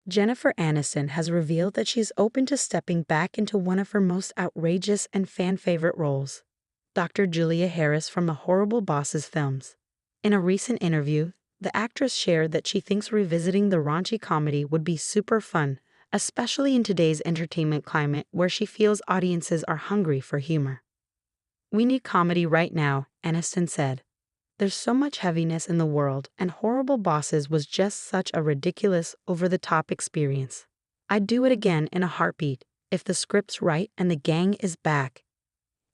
Jennifer Aniston has revealed that she's open to stepping back into one of her most outrageous and fan-favorite roles, Dr. Julia Harris from the Horrible Bosses films. In a recent interview, the actress shared that she thinks revisiting the raunchy comedy would be super fun, especially in today's entertainment climate where she feels audiences are hungry for humor. "We need comedy right now," Aniston said. "There's so much heaviness in the world, and Horrible Bosses was just such a ridiculous, over-the-top experience. I'd do it again in a heartbeat, if the script's right and the gang is back."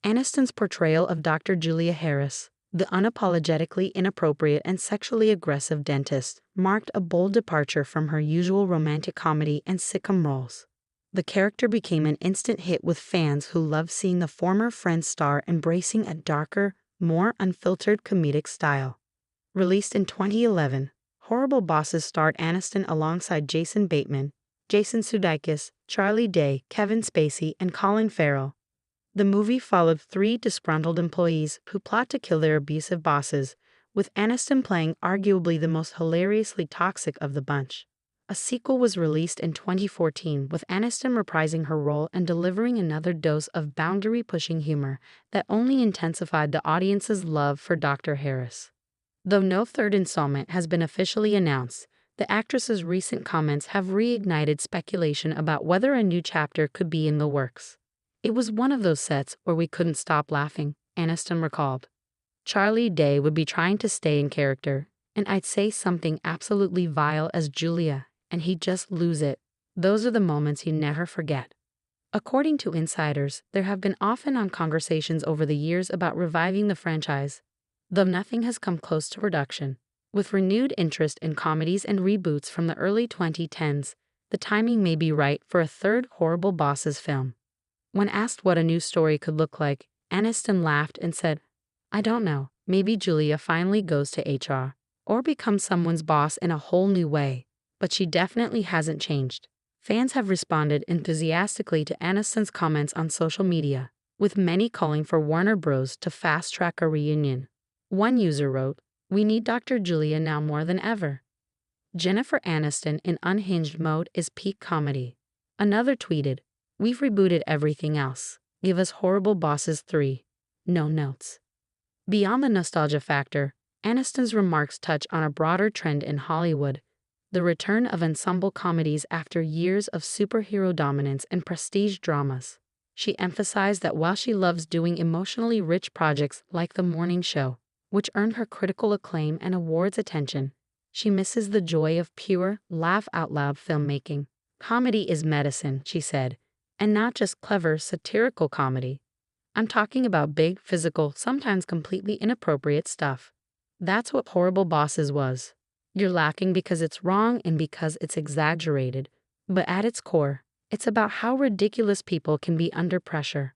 Aniston's portrayal of Dr. Julia Harris, the unapologetically inappropriate and sexually aggressive dentist, marked a bold departure from her usual romantic comedy and sitcom roles. The character became an instant hit with fans who loved seeing the former Friends star embracing a darker, more unfiltered comedic style. Released in 2011, Horrible Bosses starred Aniston alongside Jason Bateman, Jason Sudeikis, Charlie Day, Kevin Spacey, and Colin Farrell. The movie followed three disgruntled employees who plot to kill their abusive bosses, with Aniston playing arguably the most hilariously toxic of the bunch. A sequel was released in 2014 with Aniston reprising her role and delivering another dose of boundary-pushing humor that only intensified the audience's love for Dr. Harris. Though no third installment has been officially announced, the actress's recent comments have reignited speculation about whether a new chapter could be in the works. "It was one of those sets where we couldn't stop laughing," Aniston recalled. "Charlie Day would be trying to stay in character, and I'd say something absolutely vile as Julia, and he'd just lose it. Those are the moments you never forget." According to insiders, there have been off-and-on conversations over the years about reviving the franchise, though nothing has come close to production. With renewed interest in comedies and reboots from the early 2010s, the timing may be right for a third Horrible Bosses film. When asked what a new story could look like, Aniston laughed and said, "I don't know, maybe Julia finally goes to HR, or becomes someone's boss in a whole new way. But she definitely hasn't changed." Fans have responded enthusiastically to Aniston's comments on social media, with many calling for Warner Bros. To fast-track a reunion. One user wrote, "We need Dr. Julia now more than ever. Jennifer Aniston in unhinged mode is peak comedy." Another tweeted, "We've rebooted everything else. Give us Horrible Bosses 3. No notes." Beyond the nostalgia factor, Aniston's remarks touch on a broader trend in Hollywood, the return of ensemble comedies after years of superhero dominance and prestige dramas. She emphasized that while she loves doing emotionally rich projects like The Morning Show, which earned her critical acclaim and awards attention, she misses the joy of pure, laugh-out-loud filmmaking. "Comedy is medicine," she said, "and not just clever, satirical comedy. I'm talking about big, physical, sometimes completely inappropriate stuff. That's what Horrible Bosses was. You're laughing because it's wrong and because it's exaggerated, but at its core, it's about how ridiculous people can be under pressure."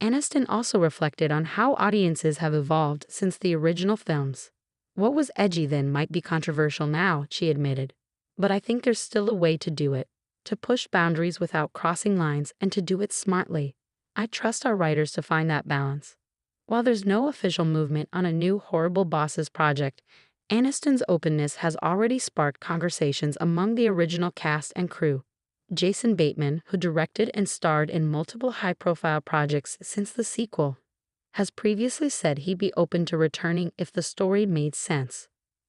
Aniston also reflected on how audiences have evolved since the original films. "What was edgy then might be controversial now," she admitted. "But I think there's still a way to do it, to push boundaries without crossing lines and to do it smartly. I trust our writers to find that balance." While there's no official movement on a new Horrible Bosses project, Aniston's openness has already sparked conversations among the original cast and crew. Jason Bateman, who directed and starred in multiple high-profile projects since the sequel, has previously said he'd be open to returning if the story made sense.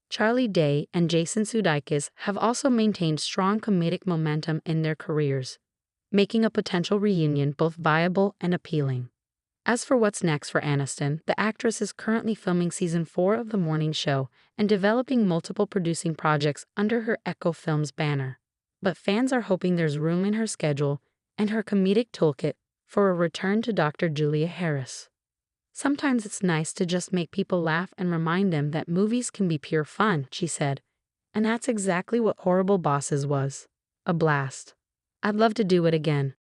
Charlie Day and Jason Sudeikis have also maintained strong comedic momentum in their careers, making a potential reunion both viable and appealing. As for what's next for Aniston, the actress is currently filming season 4 of The Morning Show and developing multiple producing projects under her Echo Films banner. But fans are hoping there's room in her schedule and her comedic toolkit for a return to Dr. Julia Harris. "Sometimes it's nice to just make people laugh and remind them that movies can be pure fun," she said. "And that's exactly what Horrible Bosses was. A blast. I'd love to do it again."